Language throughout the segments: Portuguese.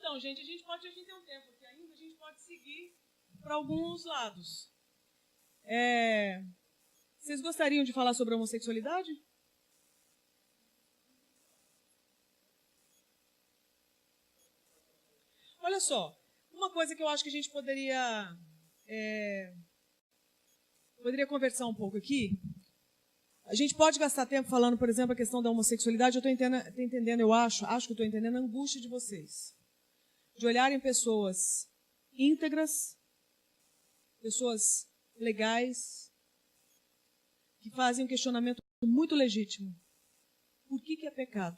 Então, gente, a gente tem um tempo aqui ainda, a gente pode seguir para alguns lados. Vocês gostariam de falar sobre a homossexualidade? Olha só, uma coisa que eu acho que a gente poderia conversar um pouco aqui. A gente pode gastar tempo falando, por exemplo, a questão da homossexualidade. Eu estou entendendo, eu acho que estou entendendo a angústia de vocês. De olharem pessoas íntegras, pessoas legais, que fazem um questionamento muito legítimo. Por que é pecado?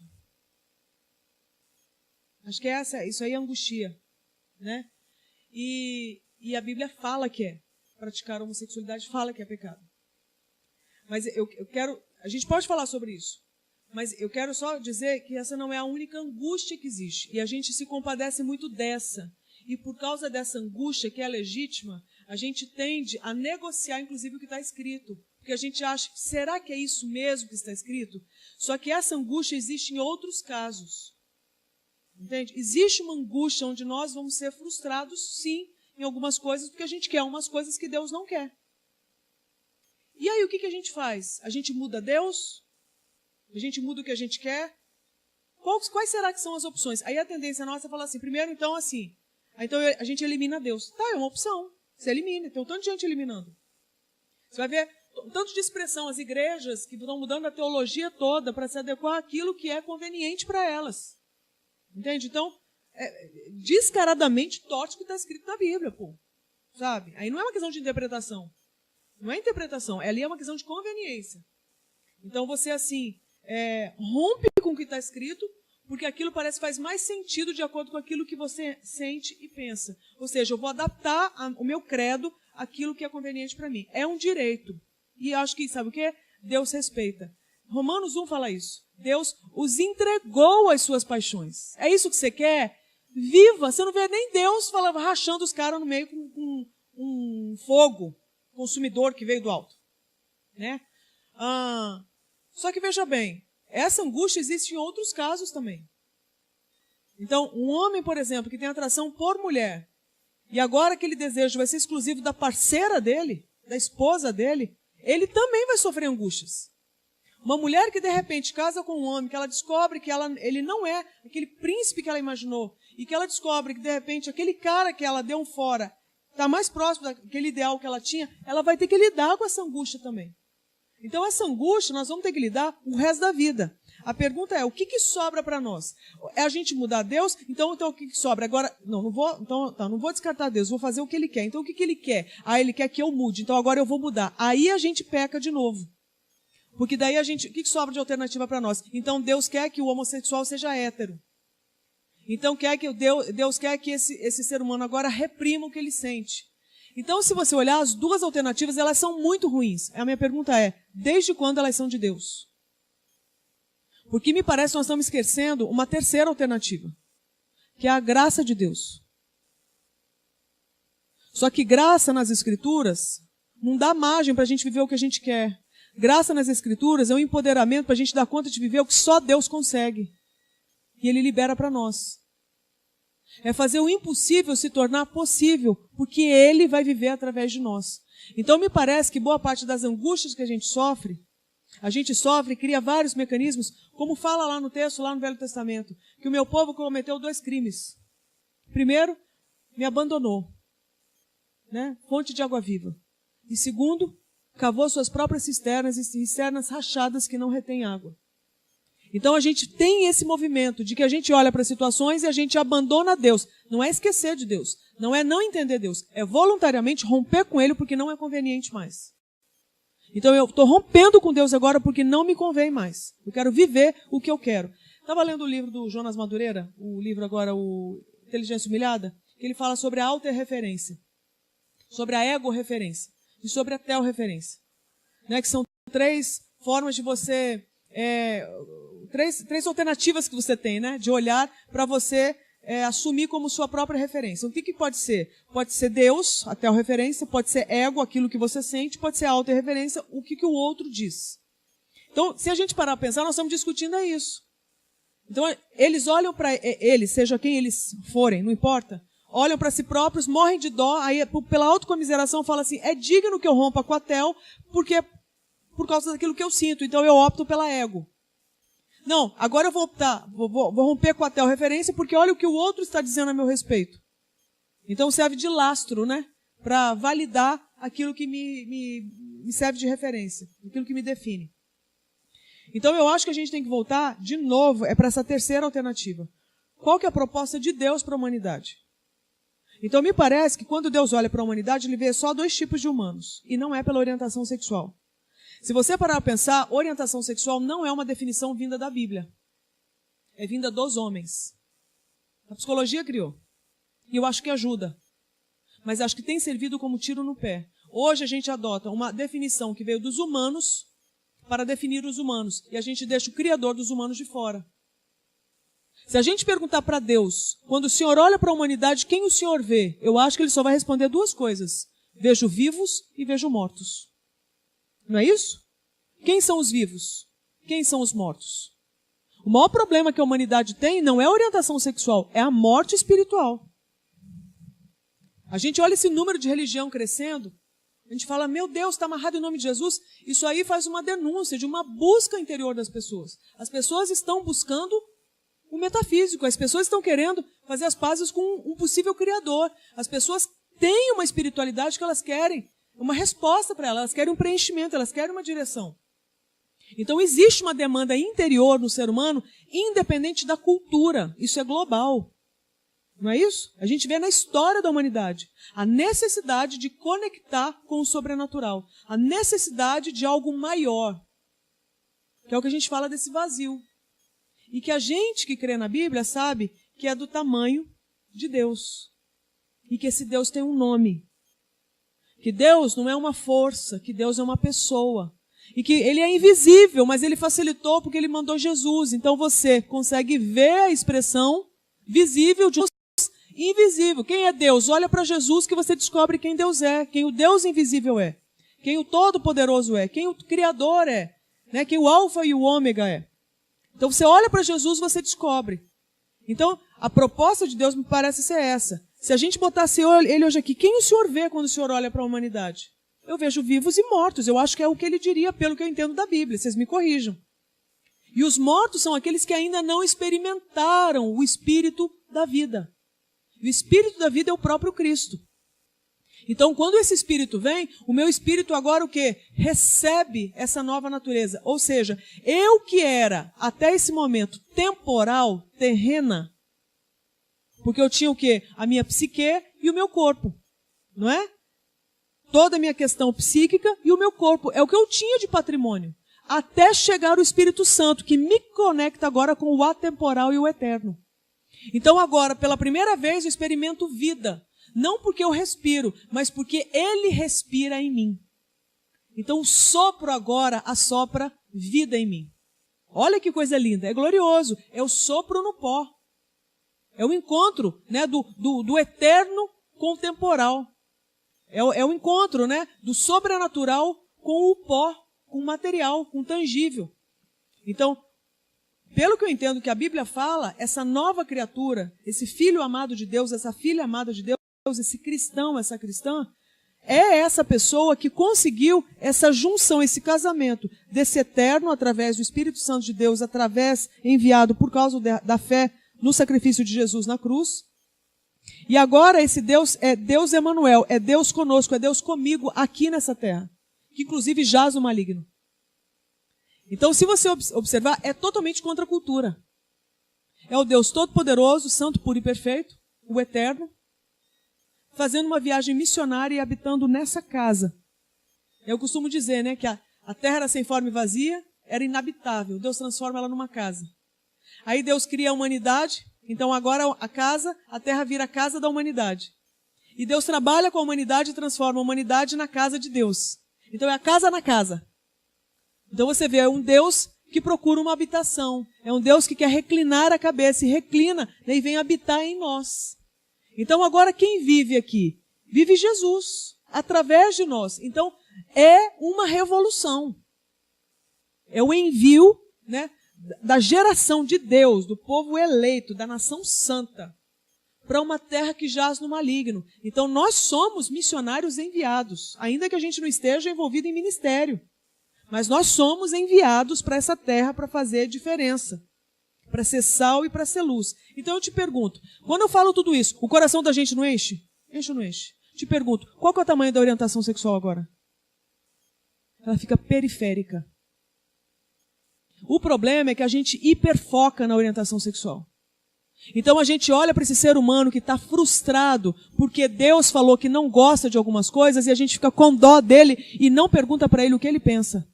Acho que isso aí angustia, né? E a Bíblia fala que é. Praticar a homossexualidade fala que é pecado. Mas a gente pode falar sobre isso, mas eu quero só dizer que essa não é a única angústia que existe. E a gente se compadece muito dessa. E por causa dessa angústia, que é legítima, a gente tende a negociar, inclusive, o que está escrito. Porque a gente acha, será que é isso mesmo que está escrito? Só que essa angústia existe em outros casos. Entende? Existe uma angústia onde nós vamos ser frustrados, sim, em algumas coisas, porque a gente quer umas coisas que Deus não quer. E aí o que a gente faz? A gente muda Deus? A gente muda o que a gente quer? Quais será que são as opções? Aí a tendência nossa é falar assim, primeiro então assim, então a gente elimina Deus. Tá, é uma opção, você elimina, tem um tanto de gente eliminando. Você vai ver um tanto de expressão, as igrejas que estão mudando a teologia toda para se adequar àquilo que é conveniente para elas. Entende? Então, descaradamente torce o que está escrito na Bíblia, pô. Sabe? Aí não é uma questão de interpretação. Não é interpretação, ali é uma questão de conveniência. Então você, assim, rompe com o que está escrito, porque aquilo parece que faz mais sentido de acordo com aquilo que você sente e pensa. Ou seja, eu vou adaptar o meu credo àquilo que é conveniente para mim. É um direito. E eu acho que, sabe o quê? Deus respeita. Romanos 1 fala isso. Deus os entregou às suas paixões. É isso que você quer? Viva! Você não vê nem Deus rachando os caras no meio com um fogo consumidor que veio do alto, né? Só que veja bem, essa angústia existe em outros casos também. Então, um homem, por exemplo, que tem atração por mulher, e agora aquele desejo vai ser exclusivo da parceira dele, da esposa dele, ele também vai sofrer angústias. Uma mulher que de repente casa com um homem, que ela descobre que ele não é aquele príncipe que ela imaginou, e que ela descobre que de repente aquele cara que ela deu um fora está mais próximo daquele ideal que ela tinha, ela vai ter que lidar com essa angústia também. Então essa angústia nós vamos ter que lidar o resto da vida. A pergunta é, o que sobra para nós? É a gente mudar Deus? Então o que sobra? Agora, não vou descartar Deus, vou fazer o que Ele quer. Então o que Ele quer? Ele quer que eu mude, então agora eu vou mudar. Aí a gente peca de novo. Porque daí o que sobra de alternativa para nós? Então Deus quer que o homossexual seja hétero. Então Deus quer que esse ser humano agora reprima o que ele sente. Então, se você olhar, as duas alternativas, elas são muito ruins. A minha pergunta é, desde quando elas são de Deus? Porque me parece que nós estamos esquecendo uma terceira alternativa, que é a graça de Deus. Só que graça nas Escrituras não dá margem para a gente viver o que a gente quer. Graça nas Escrituras é um empoderamento para a gente dar conta de viver o que só Deus consegue. E Ele libera para nós. É fazer o impossível se tornar possível, porque Ele vai viver através de nós. Então me parece que boa parte das angústias que a gente sofre e cria vários mecanismos, como fala lá no texto, lá no Velho Testamento, que o meu povo cometeu 2 crimes. Primeiro, me abandonou, né? Fonte de água viva. E segundo, cavou suas próprias cisternas e cisternas rachadas que não retêm água. Então a gente tem esse movimento de que a gente olha para situações e a gente abandona Deus. Não é esquecer de Deus, não é não entender Deus, é voluntariamente romper com Ele porque não é conveniente mais. Então eu estou rompendo com Deus agora porque não me convém mais. Eu quero viver o que eu quero. Estava lendo o livro do Jonas Madureira, o livro agora, o Inteligência Humilhada, que ele fala sobre a autorreferência, sobre a ego-referência e sobre a tel-referência. Né, que são 3 formas de você... Três alternativas que você tem, né? De olhar para você assumir como sua própria referência. O que pode ser? Pode ser Deus, a tel-referência, pode ser ego, aquilo que você sente, pode ser auto-referência, o que o outro diz. Então, se a gente parar para pensar, nós estamos discutindo isso. Então, eles olham para eles, seja quem eles forem, não importa, olham para si próprios, morrem de dó, aí pela autocomiseração fala assim, é digno que eu rompa com a Tel, porque por causa daquilo que eu sinto, então eu opto pela ego. Não, agora eu vou optar, vou romper com a Tel referência, porque olha o que o outro está dizendo a meu respeito. Então serve de lastro, né? Para validar aquilo que me serve de referência, aquilo que me define. Então eu acho que a gente tem que voltar, de novo, para essa terceira alternativa. Qual que é a proposta de Deus para a humanidade? Então me parece que quando Deus olha para a humanidade, ele vê só 2 tipos de humanos, e não é pela orientação sexual. Se você parar a pensar, orientação sexual não é uma definição vinda da Bíblia. É vinda dos homens. A psicologia criou. E eu acho que ajuda. Mas acho que tem servido como tiro no pé. Hoje a gente adota uma definição que veio dos humanos para definir os humanos. E a gente deixa o Criador dos humanos de fora. Se a gente perguntar para Deus, quando o Senhor olha para a humanidade, quem o Senhor vê? Eu acho que ele só vai responder 2 coisas. Vejo vivos e vejo mortos. Não é isso? Quem são os vivos? Quem são os mortos? O maior problema que a humanidade tem não é a orientação sexual, é a morte espiritual. A gente olha esse número de religião crescendo, a gente fala, meu Deus, está amarrado em nome de Jesus. Isso aí faz uma denúncia de uma busca interior das pessoas. As pessoas estão buscando o metafísico, as pessoas estão querendo fazer as pazes com um possível criador. As pessoas têm uma espiritualidade que elas querem, uma resposta para elas querem um preenchimento, elas querem uma direção. Então existe uma demanda interior no ser humano, independente da cultura. Isso é global. Não é isso? A gente vê na história da humanidade a necessidade de conectar com o sobrenatural. A necessidade de algo maior. Que é o que a gente fala desse vazio. E que a gente que crê na Bíblia sabe que é do tamanho de Deus. E que esse Deus tem um nome. Que Deus não é uma força, que Deus é uma pessoa. E que ele é invisível, mas ele facilitou porque ele mandou Jesus. Então você consegue ver a expressão visível de Deus invisível. Quem é Deus? Olha para Jesus que você descobre quem Deus é, quem o Deus invisível é, quem o Todo-Poderoso é, quem o Criador é, né? Quem o Alfa e o Ômega é. Então você olha para Jesus, você descobre. Então a proposta de Deus me parece ser essa. Se a gente botasse ele hoje aqui, quem o Senhor vê quando o Senhor olha para a humanidade? Eu vejo vivos e mortos. Eu acho que é o que ele diria, pelo que eu entendo da Bíblia. Vocês me corrijam. E os mortos são aqueles que ainda não experimentaram o Espírito da vida. E o Espírito da vida é o próprio Cristo. Então, quando esse Espírito vem, o meu Espírito agora o quê? Recebe essa nova natureza. Ou seja, eu que era, até esse momento, temporal, terrena, porque eu tinha o quê? A minha psique e o meu corpo. Não é? Toda a minha questão psíquica e o meu corpo. É o que eu tinha de patrimônio. Até chegar o Espírito Santo, que me conecta agora com o atemporal e o eterno. Então agora, pela primeira vez, eu experimento vida. Não porque eu respiro, mas porque Ele respira em mim. Então o sopro agora assopra vida em mim. Olha que coisa linda, é glorioso. É o sopro no pó. É o encontro, né, do eterno com o temporal. É o encontro, né, do sobrenatural com o pó, com o material, com o tangível. Então, pelo que eu entendo que a Bíblia fala, essa nova criatura, esse filho amado de Deus, essa filha amada de Deus, esse cristão, essa cristã, é essa pessoa que conseguiu essa junção, esse casamento desse eterno através do Espírito Santo de Deus, enviado por causa da fé no sacrifício de Jesus na cruz. E agora esse Deus é Deus Emanuel, é Deus conosco, é Deus comigo aqui nessa terra, que inclusive jaz o maligno. Então, se você observar, é totalmente contra a cultura. É o Deus Todo-Poderoso, Santo, Puro e Perfeito, o Eterno, fazendo uma viagem missionária e habitando nessa casa. Eu costumo dizer, né, que a terra era sem forma e vazia, era inabitável. Deus transforma ela numa casa. Aí Deus cria a humanidade, então agora a terra vira a casa da humanidade. E Deus trabalha com a humanidade e transforma a humanidade na casa de Deus. Então é a casa na casa. Então você vê, é um Deus que procura uma habitação. É um Deus que quer reclinar a cabeça e reclina, né, e vem habitar em nós. Então agora quem vive aqui? Vive Jesus, através de nós. Então é uma revolução. É o envio, né, da geração de Deus, do povo eleito, da nação santa, para uma terra que jaz no maligno. Então nós somos missionários enviados, ainda que a gente não esteja envolvido em ministério. Mas nós somos enviados para essa terra para fazer diferença, para ser sal e para ser luz. Então eu te pergunto, quando eu falo tudo isso, o coração da gente não enche? Enche ou não enche? Te pergunto, qual que é o tamanho da orientação sexual agora? Ela fica periférica. O problema é que a gente hiperfoca na orientação sexual. Então a gente olha para esse ser humano que está frustrado porque Deus falou que não gosta de algumas coisas e a gente fica com dó dele e não pergunta para ele o que ele pensa.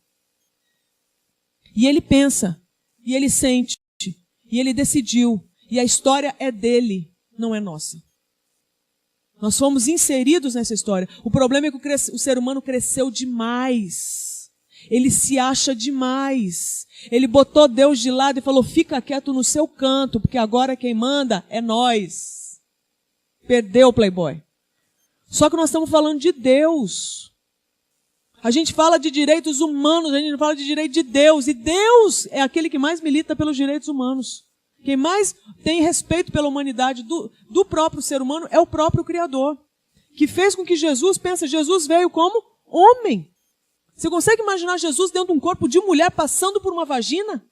E ele pensa, e ele sente, e ele decidiu, e a história é dele, não é nossa. Nós fomos inseridos nessa história. O problema é que o ser humano cresceu demais. Ele se acha demais. Ele botou Deus de lado e falou, fica quieto no seu canto, porque agora quem manda é nós. Perdeu o Playboy. Só que nós estamos falando de Deus. A gente fala de direitos humanos, a gente não fala de direito de Deus. E Deus é aquele que mais milita pelos direitos humanos. Quem mais tem respeito pela humanidade do próprio ser humano é o próprio Criador. Que fez com que Jesus veio como homem. Você consegue imaginar Jesus dentro de um corpo de mulher passando por uma vagina?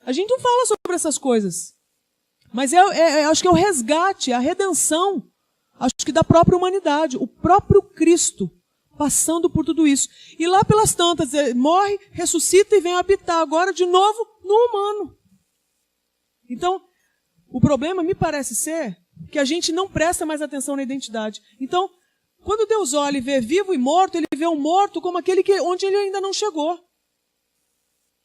A gente não fala sobre essas coisas. Mas acho que é o resgate, a redenção, acho que da própria humanidade. O próprio Cristo passando por tudo isso. E lá pelas tantas, ele morre, ressuscita e vem habitar agora de novo no humano. Então, o problema me parece ser que a gente não presta mais atenção na identidade. Então, quando Deus olha e vê vivo e morto, ele vê o morto como aquele onde ele ainda não chegou.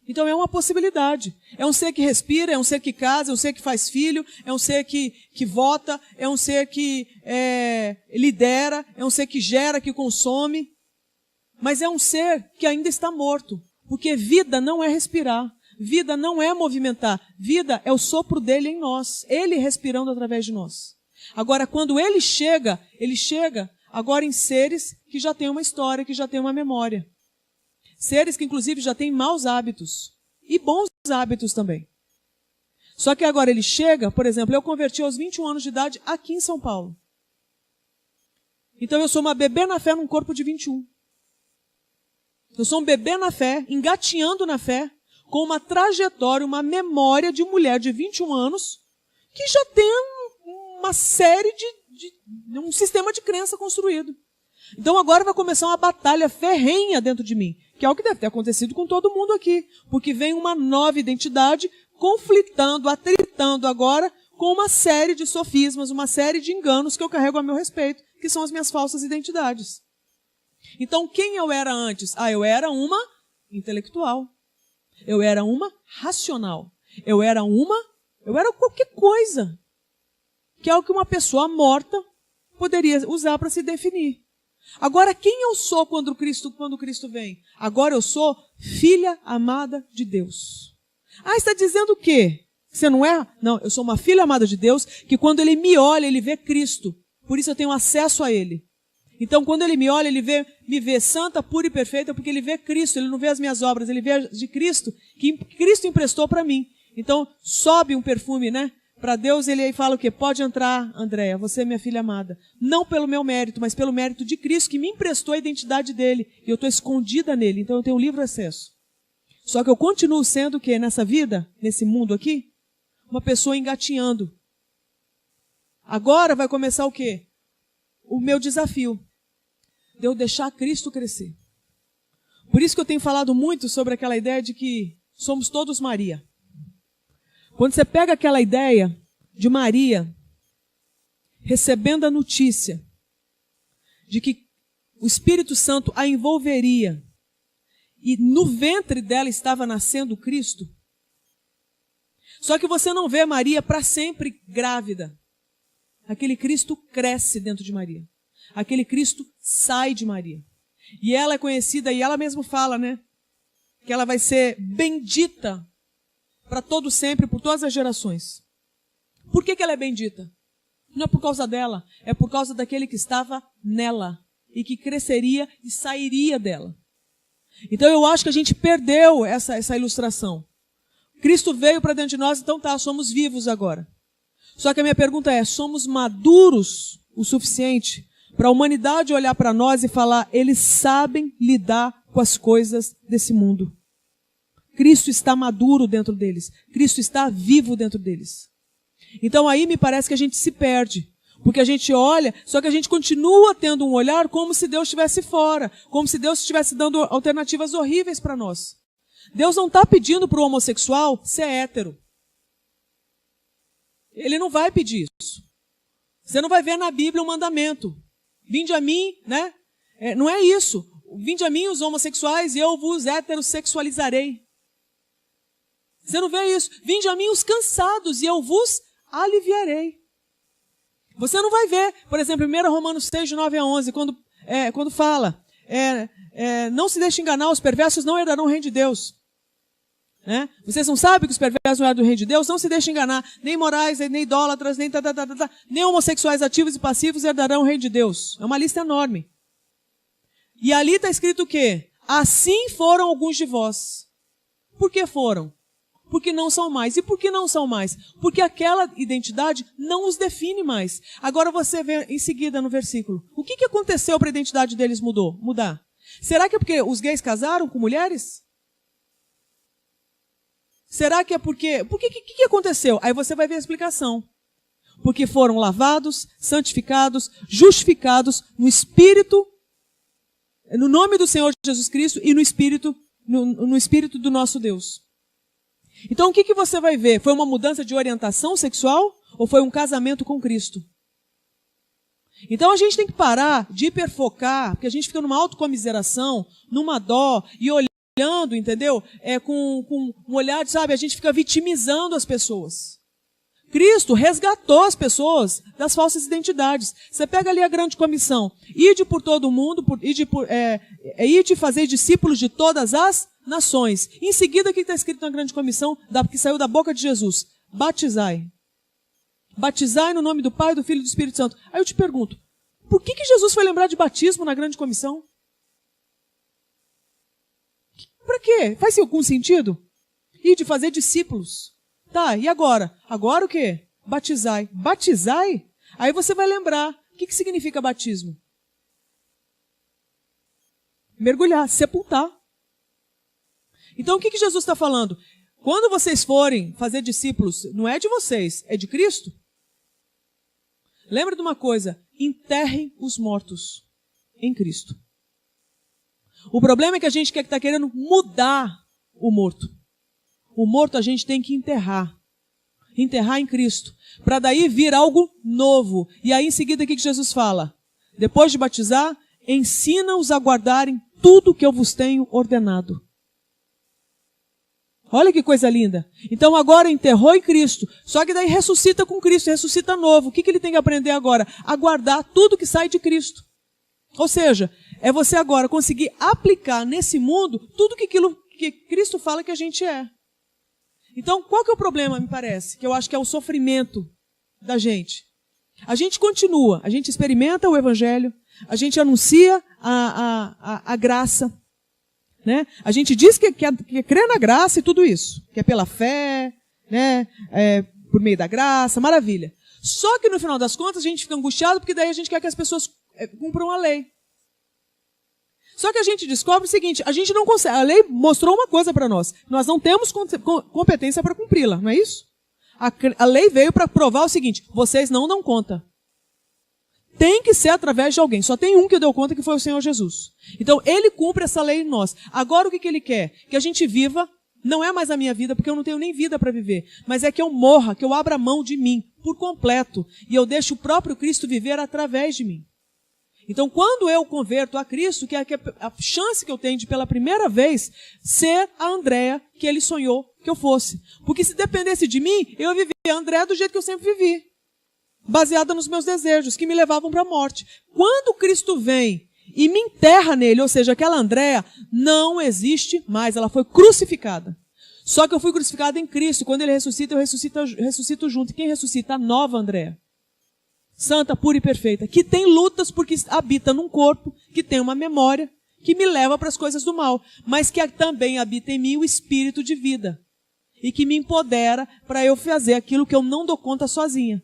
Então é uma possibilidade. É um ser que respira, é um ser que casa, é um ser que faz filho, é um ser que vota, é um ser que lidera, é um ser que gera, que consome. Mas é um ser que ainda está morto. Porque vida não é respirar. Vida não é movimentar. Vida é o sopro dele em nós. Ele respirando através de nós. Agora, quando ele chega agora em seres que já têm uma história, que já têm uma memória. Seres que, inclusive, já têm maus hábitos. E bons hábitos também. Só que agora ele chega, por exemplo, eu converti aos 21 anos de idade aqui em São Paulo. Então eu sou uma bebê na fé num corpo de 21. Eu sou um bebê na fé, engatinhando na fé, com uma trajetória, uma memória de mulher de 21 anos, que já tem uma série um sistema de crença construído. Então agora vai começar uma batalha ferrenha dentro de mim, que é o que deve ter acontecido com todo mundo aqui, porque vem uma nova identidade conflitando, atritando agora com uma série de sofismas, uma série de enganos que eu carrego a meu respeito, que são as minhas falsas identidades. Então quem eu era antes? Eu era uma intelectual. Eu era uma racional. Eu era qualquer coisa. Que é o que uma pessoa morta poderia usar para se definir. Agora, quem eu sou quando Cristo vem? Agora eu sou filha amada de Deus. Está dizendo o quê? Você não é? Não, eu sou uma filha amada de Deus, que quando ele me olha, ele vê Cristo. Por isso eu tenho acesso a ele. Então, quando ele me olha, ele me vê santa, pura e perfeita, porque ele vê Cristo, ele não vê as minhas obras, ele vê de Cristo, que Cristo emprestou para mim. Então, sobe um perfume, né? Para Deus, ele aí fala o quê? Pode entrar, Andréia, você é minha filha amada. Não pelo meu mérito, mas pelo mérito de Cristo, que me emprestou a identidade dele. E eu estou escondida nele, então eu tenho livre acesso. Só que eu continuo sendo o quê? Nessa vida, nesse mundo aqui? Uma pessoa engatinhando. Agora vai começar o quê? O meu desafio. De eu deixar Cristo crescer. Por isso que eu tenho falado muito sobre aquela ideia de que somos todos Maria. Quando você pega aquela ideia de Maria recebendo a notícia de que o Espírito Santo a envolveria e no ventre dela estava nascendo Cristo, só que você não vê Maria para sempre grávida. Aquele Cristo cresce dentro de Maria. Aquele Cristo sai de Maria. E ela é conhecida, e ela mesma fala, né? Que ela vai ser bendita para todo sempre, por todas as gerações. Por que ela é bendita? Não é por causa dela, é por causa daquele que estava nela e que cresceria e sairia dela. Então eu acho que a gente perdeu essa ilustração. Cristo veio para dentro de nós, então tá, somos vivos agora. Só que a minha pergunta é, somos maduros o suficiente para a humanidade olhar para nós e falar, eles sabem lidar com as coisas desse mundo. Cristo está maduro dentro deles. Cristo está vivo dentro deles. Então aí me parece que a gente se perde. Porque a gente olha, só que a gente continua tendo um olhar como se Deus estivesse fora. Como se Deus estivesse dando alternativas horríveis para nós. Deus não está pedindo para o homossexual ser hétero. Ele não vai pedir isso. Você não vai ver na Bíblia um mandamento. Vinde a mim, né? Não é isso. Vinde a mim os homossexuais e eu vos heterossexualizarei. Você não vê isso. Vinde a mim os cansados e eu vos aliviarei. Você não vai ver, por exemplo, 1 Romanos 6, de 9 a 11, quando fala, não se deixe enganar, os perversos não herdarão o reino de Deus. Né? Vocês não sabem que os perversos não herdam o reino de Deus? Não se deixem enganar, nem morais, nem idólatras, nem homossexuais ativos e passivos herdarão o reino de Deus. É uma lista enorme. E ali está escrito o quê? Assim foram alguns de vós. Por que foram? Porque não são mais. E por que não são mais? Porque aquela identidade não os define mais. Agora você vê em seguida no versículo. O que aconteceu para a identidade deles mudar? Será que é porque os gays casaram com mulheres? Será que é porque... O que aconteceu? Aí você vai ver a explicação. Porque foram lavados, santificados, justificados no Espírito, no nome do Senhor Jesus Cristo e no Espírito do nosso Deus. Então o que você vai ver? Foi uma mudança de orientação sexual ou foi um casamento com Cristo? Então a gente tem que parar de hiperfocar, porque a gente fica numa autocomiseração, numa dó e olhando, entendeu? Com um olhar, sabe? A gente fica vitimizando as pessoas. Cristo resgatou as pessoas das falsas identidades. Você pega ali a grande comissão. Ide por todo o mundo, ide fazer discípulos de todas as nações. Em seguida, o que está escrito na grande comissão, que saiu da boca de Jesus? Batizai. Batizai no nome do Pai, do Filho e do Espírito Santo. Aí eu te pergunto, por que Jesus foi lembrar de batismo na grande comissão? Para quê? Faz algum sentido? E de fazer discípulos. Tá, e agora? Agora o quê? Batizai. Batizai? Aí você vai lembrar. O que significa batismo? Mergulhar, sepultar. Então o que Jesus está falando? Quando vocês forem fazer discípulos, não é de vocês, é de Cristo. Lembra de uma coisa, enterrem os mortos em Cristo. O problema é que a gente está querendo mudar o morto. O morto a gente tem que enterrar. Enterrar em Cristo. Para daí vir algo novo. E aí em seguida o que Jesus fala? Depois de batizar, ensina-os a guardarem tudo que eu vos tenho ordenado. Olha que coisa linda. Então agora enterrou em Cristo. Só que daí ressuscita com Cristo, ressuscita novo. O que ele tem que aprender agora? A guardar tudo que sai de Cristo. Ou seja, é você agora conseguir aplicar nesse mundo tudo aquilo que Cristo fala que a gente é. Então, qual que é o problema, me parece? Que eu acho que é o sofrimento da gente. A gente continua, a gente experimenta o Evangelho, a gente anuncia a graça, né? A gente diz que crê na graça e tudo isso, que é pela fé, né? Por meio da graça, maravilha. Só que no final das contas a gente fica angustiado porque daí a gente quer que as pessoas cumpram a lei. Só que a gente descobre o seguinte, a gente não consegue, a lei mostrou uma coisa para nós, nós não temos competência para cumpri-la, não é isso? A lei veio para provar o seguinte, vocês não dão conta. Tem que ser através de alguém, só tem um que deu conta que foi o Senhor Jesus. Então ele cumpre essa lei em nós. Agora o que ele quer? Que a gente viva, não é mais a minha vida, porque eu não tenho nem vida para viver, mas é que eu morra, que eu abra mão de mim por completo e eu deixo o próprio Cristo viver através de mim. Então, quando eu converto a Cristo, que é a chance que eu tenho de, pela primeira vez, ser a Andréa que ele sonhou que eu fosse. Porque se dependesse de mim, eu vivia a Andréa do jeito que eu sempre vivi. Baseada nos meus desejos, que me levavam para a morte. Quando Cristo vem e me enterra nele, ou seja, aquela Andréa não existe mais, ela foi crucificada. Só que eu fui crucificada em Cristo. Quando ele ressuscita, eu ressuscito junto. E quem ressuscita? A nova Andréa. Santa, pura e perfeita, que tem lutas porque habita num corpo, que tem uma memória, que me leva para as coisas do mal, mas que também habita em mim o espírito de vida. e que me empodera para eu fazer aquilo que eu não dou conta sozinha.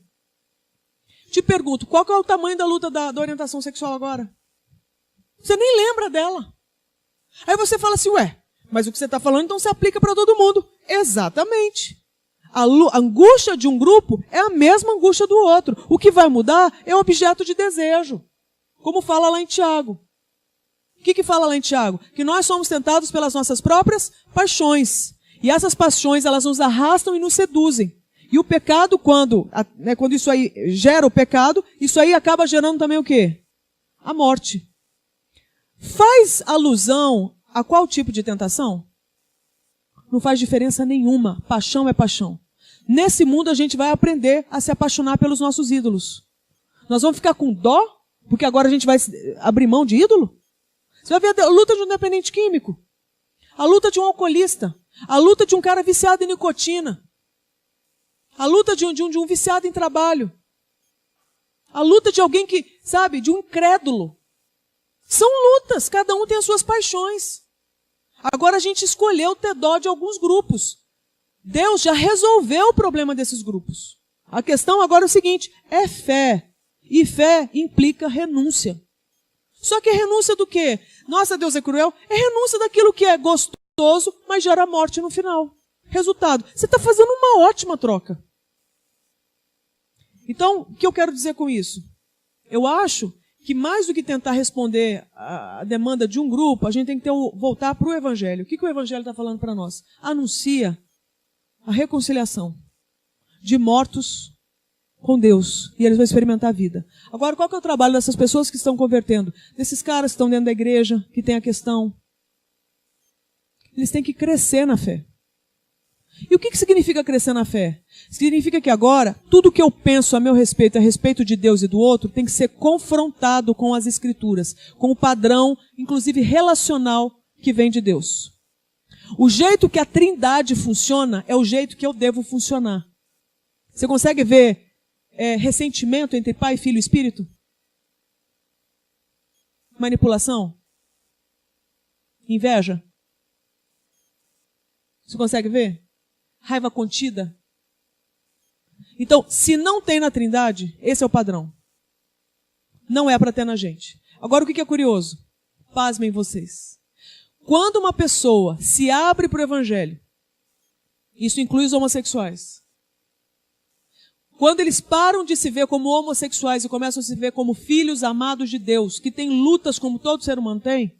Te pergunto, qual que é o tamanho da luta da orientação sexual agora? Você nem lembra dela. Aí você fala assim, ué, mas o que você está falando então se aplica para todo mundo. Exatamente. A angústia de um grupo é a mesma angústia do outro. O que vai mudar é o objeto de desejo. Como fala lá em Tiago. O que fala lá em Tiago? Que nós somos tentados pelas nossas próprias paixões. E essas paixões, elas nos arrastam e nos seduzem. E o pecado, quando isso aí gera o pecado, isso aí acaba gerando também o quê? A morte. Faz alusão a qual tipo de tentação? Não faz diferença nenhuma. Paixão é paixão. Nesse mundo a gente vai aprender a se apaixonar pelos nossos ídolos. Nós vamos ficar com dó, porque agora a gente vai abrir mão de ídolo? Você vai ver a luta de um dependente químico, a luta de um alcoolista, a luta de um cara viciado em nicotina, a luta de um viciado em trabalho, a luta de alguém que, sabe, de um incrédulo. São lutas, cada um tem as suas paixões. Agora a gente escolheu ter dó de alguns grupos. Deus já resolveu o problema desses grupos. A questão agora é o seguinte, é fé. E fé implica renúncia. Só que é renúncia do quê? Nossa, Deus é cruel. É renúncia daquilo que é gostoso, mas gera morte no final. Resultado, você está fazendo uma ótima troca. Então, o que eu quero dizer com isso? Eu acho que mais do que tentar responder a demanda de um grupo, a gente tem que voltar para o Evangelho. O que o Evangelho está falando para nós? Anuncia a reconciliação de mortos com Deus. E eles vão experimentar a vida. Agora, qual que é o trabalho dessas pessoas que estão convertendo? Desses caras que estão dentro da igreja, que tem a questão? Eles têm que crescer na fé. E o que significa crescer na fé? Significa que agora, tudo que eu penso a meu respeito, a respeito de Deus e do outro, tem que ser confrontado com as Escrituras, com o padrão, inclusive relacional, que vem de Deus. O jeito que a Trindade funciona é o jeito que eu devo funcionar. Você consegue ver ressentimento entre Pai, Filho e Espírito? Manipulação? Inveja? Você consegue ver? Raiva contida? Então, se não tem na Trindade, esse é o padrão. Não é para ter na gente. Agora, o que é curioso? Pasmem vocês. Quando uma pessoa se abre para o Evangelho, isso inclui os homossexuais. Quando eles param de se ver como homossexuais e começam a se ver como filhos amados de Deus, que têm lutas como todo ser humano tem,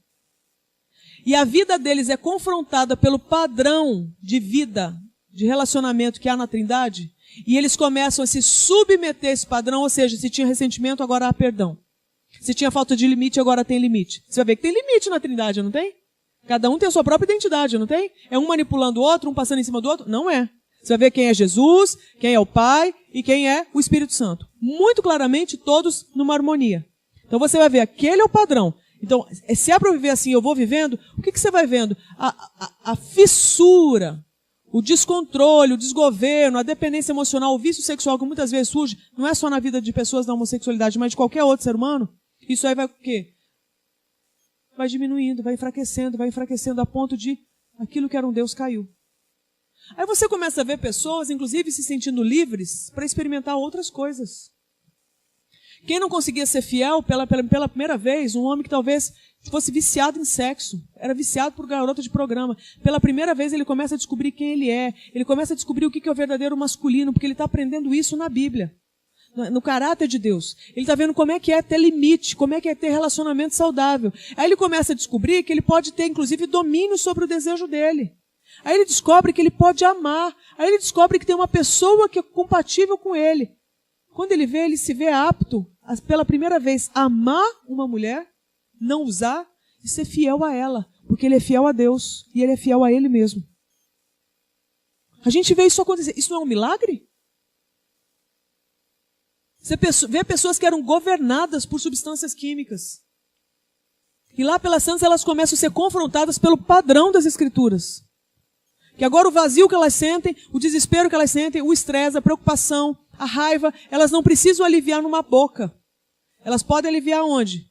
e a vida deles é confrontada pelo padrão de vida, de relacionamento que há na Trindade, e eles começam a se submeter a esse padrão, ou seja, se tinha ressentimento, agora há perdão. Se tinha falta de limite, agora tem limite. Você vai ver que tem limite na Trindade, não tem? Cada um tem a sua própria identidade, não tem? É um manipulando o outro, um passando em cima do outro? Não é. Você vai ver quem é Jesus, quem é o Pai e quem é o Espírito Santo. Muito claramente, todos numa harmonia. Então você vai ver, aquele é o padrão. Então, se é para viver assim, eu vou vivendo, o que você vai vendo? A fissura, o descontrole, o desgoverno, a dependência emocional, o vício sexual que muitas vezes surge, não é só na vida de pessoas da homossexualidade, mas de qualquer outro ser humano. Isso aí vai o quê? Vai diminuindo, vai enfraquecendo a ponto de aquilo que era um Deus caiu. Aí você começa a ver pessoas, inclusive, se sentindo livres para experimentar outras coisas. Quem não conseguia ser fiel pela primeira vez, um homem que talvez fosse viciado em sexo, era viciado por garota de programa. Pela primeira vez ele começa a descobrir quem ele é, ele começa a descobrir o que é o verdadeiro masculino, porque ele está aprendendo isso na Bíblia. No caráter de Deus. Ele está vendo como é que é ter limite, como é que é ter relacionamento saudável. Aí ele começa a descobrir que ele pode ter, inclusive, domínio sobre o desejo dele. Aí ele descobre que ele pode amar. Aí ele descobre que tem uma pessoa que é compatível com ele. Quando ele se vê apto, pela primeira vez, amar uma mulher, não usar e ser fiel a ela. Porque ele é fiel a Deus e ele é fiel a ele mesmo. A gente vê isso acontecer. Isso não é um milagre? Você vê pessoas que eram governadas por substâncias químicas. E lá pelas santas elas começam a ser confrontadas pelo padrão das Escrituras. Que agora o vazio que elas sentem, o desespero que elas sentem, o estresse, a preocupação, a raiva, elas não precisam aliviar numa boca. Elas podem aliviar onde?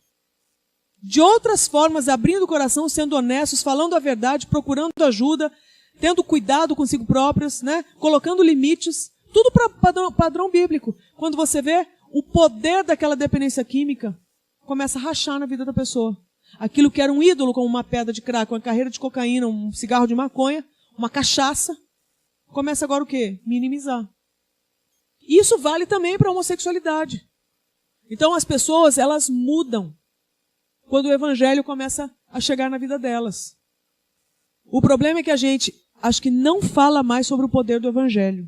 De outras formas, abrindo o coração, sendo honestos, falando a verdade, procurando ajuda, tendo cuidado consigo próprias, né? Colocando limites, tudo para padrão bíblico. Quando você vê, o poder daquela dependência química começa a rachar na vida da pessoa. Aquilo que era um ídolo, como uma pedra de crack, uma carreira de cocaína, um cigarro de maconha, uma cachaça, começa agora o quê? Minimizar. Isso vale também para a homossexualidade. Então as pessoas, elas mudam quando o evangelho começa a chegar na vida delas. O problema é que a gente, acho que não fala mais sobre o poder do evangelho.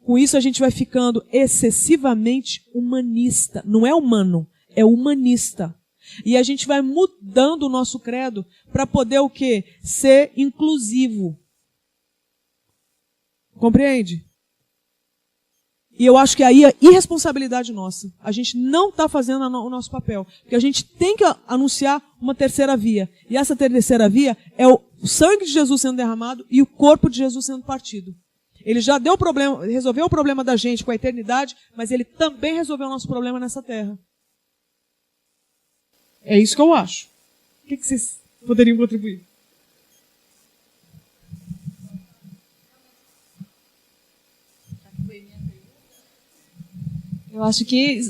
Com isso a gente vai ficando excessivamente humanista. Não é humano, é humanista. E a gente vai mudando o nosso credo para poder o quê? Ser inclusivo. Compreende? E eu acho que aí é irresponsabilidade nossa. A gente não está fazendo o nosso papel. Porque a gente tem que anunciar uma terceira via. E essa terceira via é o sangue de Jesus sendo derramado e o corpo de Jesus sendo partido. Ele já deu problema, resolveu o problema da gente com a eternidade, mas ele também resolveu o nosso problema nessa terra. É isso que eu acho. O que vocês poderiam contribuir? Eu acho que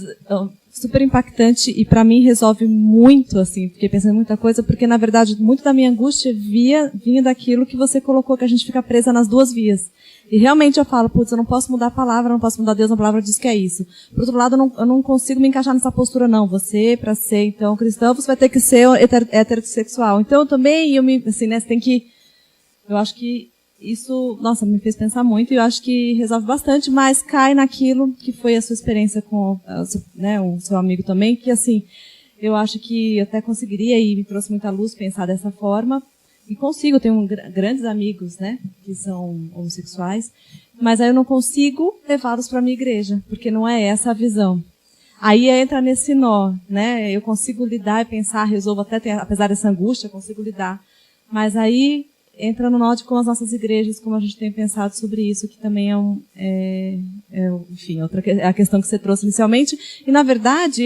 super impactante e para mim resolve muito, assim, fiquei pensando em muita coisa, porque na verdade muito da minha angústia vinha daquilo que você colocou, que a gente fica presa nas duas vias. E realmente eu falo, putz, eu não posso mudar a palavra, não posso mudar Deus, a palavra diz que é isso. Por outro lado, eu não consigo me encaixar nessa postura, não. Você, para ser, então, cristão, você vai ter que ser heterossexual. Então, eu também, assim, né, você tem que, eu acho que isso, nossa, me fez pensar muito e eu acho que resolve bastante, mas cai naquilo que foi a sua experiência com né, o seu amigo também, que assim, eu acho que eu até conseguiria e me trouxe muita luz pensar dessa forma, e consigo, eu tenho grandes amigos, né, que são homossexuais, mas aí eu não consigo levá-los para a minha igreja, porque não é essa a visão. Aí entra nesse nó, né, eu consigo lidar e pensar, resolvo até, apesar dessa angústia, eu consigo lidar, mas aí entra no nó de como as nossas igrejas, como a gente tem pensado sobre isso, que também enfim, a questão que você trouxe inicialmente. E, na verdade,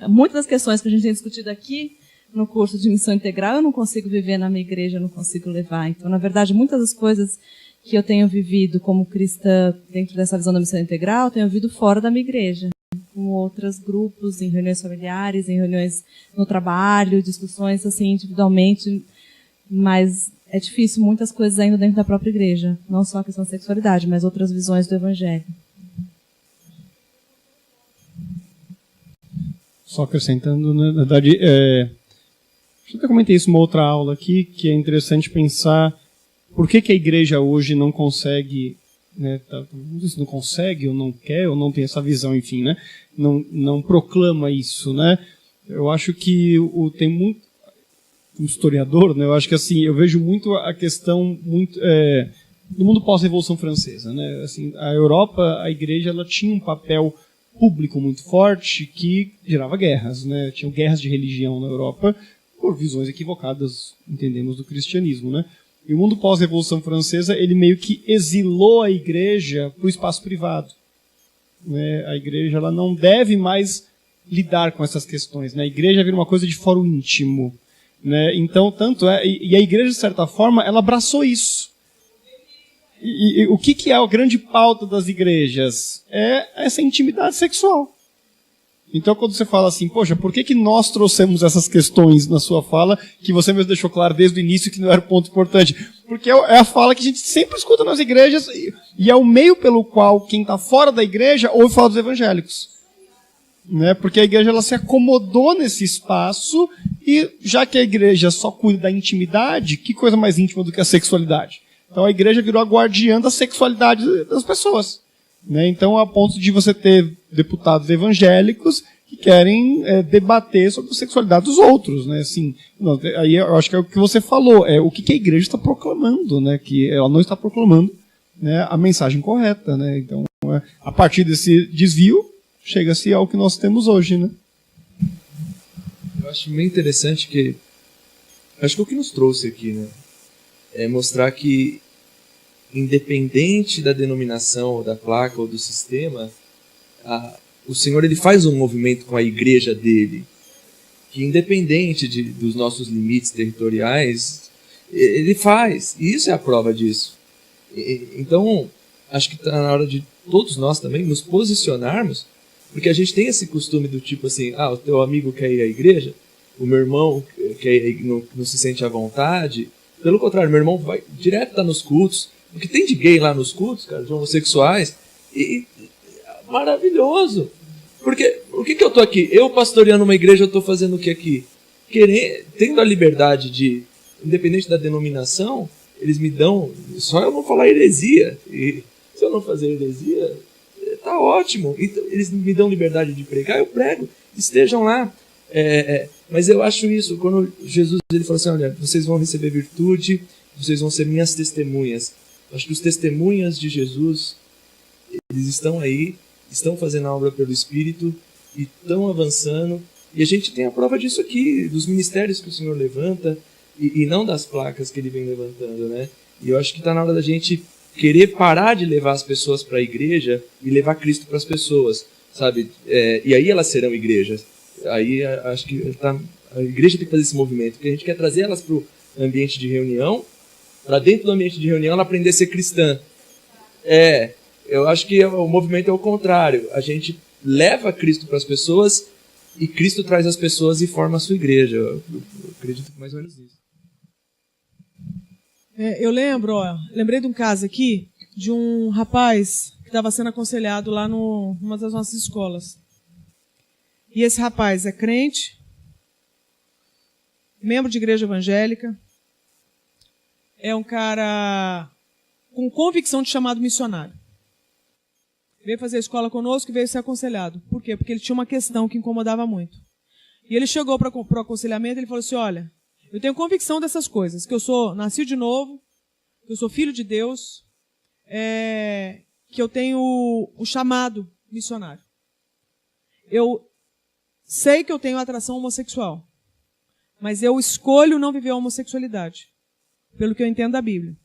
muitas das questões que a gente tem discutido aqui no curso de missão integral, eu não consigo viver na minha igreja, eu não consigo levar. Então, na verdade, muitas das coisas que eu tenho vivido como cristã dentro dessa visão da missão integral, eu tenho vivido fora da minha igreja, com outros grupos, em reuniões familiares, em reuniões no trabalho, discussões assim individualmente, mas é difícil muitas coisas ainda dentro da própria igreja. Não só a questão da sexualidade, mas outras visões do evangelho. Só acrescentando, na verdade, eu até comentei isso em uma outra aula aqui, que é interessante pensar por que a igreja hoje não consegue, né, não sei se não consegue, ou não quer, ou não tem essa visão, enfim, né, não proclama isso, né. Eu acho que tem muito, um historiador, né, eu acho que assim, eu vejo muito a questão muito do mundo pós-Revolução Francesa, né, assim, a Europa, a igreja, ela tinha um papel público muito forte que gerava guerras, né, tinham guerras de religião na Europa por visões equivocadas, entendemos, do cristianismo, né, e o mundo pós-Revolução Francesa, ele meio que exilou a igreja para o espaço privado, né, a igreja, ela não deve mais lidar com essas questões, né, a igreja vira uma coisa de fórum íntimo, né? Então, e a igreja, de certa forma, ela abraçou isso. E o que é a grande pauta das igrejas? É essa intimidade sexual. Então, quando você fala assim, poxa, por que nós trouxemos essas questões na sua fala, que você mesmo deixou claro desde o início que não era o ponto importante? Porque é a fala que a gente sempre escuta nas igrejas, e é o meio pelo qual quem está fora da igreja ouve falar dos evangélicos. Né? Porque a igreja ela se acomodou nesse espaço e já que a igreja só cuida da intimidade, que coisa mais íntima do que a sexualidade? Então a igreja virou a guardiã da sexualidade das pessoas. Né? Então a ponto de você ter deputados evangélicos que querem debater sobre a sexualidade dos outros. Né? Assim, aí eu acho que é o que você falou, o que a igreja está proclamando, né? Que ela não está proclamando, né, a mensagem correta. Né? Então, a partir desse desvio, chega-se ao que nós temos hoje, né? Eu acho meio interessante que... Acho que o que nos trouxe aqui, né? É mostrar que, independente da denominação, ou da placa, ou do sistema, o Senhor ele faz um movimento com a igreja dele, que independente dos nossos limites territoriais, Ele faz, e isso é a prova disso. Então, acho que está na hora de todos nós também nos posicionarmos, porque a gente tem esse costume do tipo assim, o teu amigo quer ir à igreja, o meu irmão não se sente à vontade. Pelo contrário, meu irmão vai direto estar nos cultos. O que tem de gay lá nos cultos, cara, de homossexuais, maravilhoso. Porque o que eu estou aqui? Eu pastoreando uma igreja, eu estou fazendo o que aqui? Tendo a liberdade de, independente da denominação, eles me dão, só eu não falar heresia. E se eu não fazer heresia, tá ótimo. Então, eles me dão liberdade de pregar, eu prego. Estejam lá. Mas eu acho isso, quando Jesus ele falou assim, olha, vocês vão receber virtude, vocês vão ser minhas testemunhas. Acho que os testemunhas de Jesus, eles estão aí, estão fazendo a obra pelo Espírito e estão avançando. E a gente tem a prova disso aqui, dos ministérios que o Senhor levanta e não das placas que Ele vem levantando, né? E eu acho que está na hora da gente querer parar de levar as pessoas para a igreja e levar Cristo para as pessoas, sabe? E aí elas serão igrejas. Aí acho que a igreja tem que fazer esse movimento, porque a gente quer trazer elas para o ambiente de reunião, para dentro do ambiente de reunião ela aprender a ser cristã. Eu acho que o movimento é o contrário. A gente leva Cristo para as pessoas e Cristo traz as pessoas e forma a sua igreja. Eu acredito mais ou menos nisso. Eu lembrei de um caso aqui, de um rapaz que estava sendo aconselhado lá numa das nossas escolas. E esse rapaz é crente, membro de igreja evangélica, é um cara com convicção de chamado missionário. Veio fazer a escola conosco e veio ser aconselhado. Por quê? Porque ele tinha uma questão que incomodava muito. E ele chegou para o aconselhamento e ele falou assim, olha, eu tenho convicção dessas coisas, que eu sou nascido de novo, que eu sou filho de Deus, que eu tenho o chamado missionário. Eu sei que eu tenho atração homossexual, mas eu escolho não viver a homossexualidade, pelo que eu entendo da Bíblia.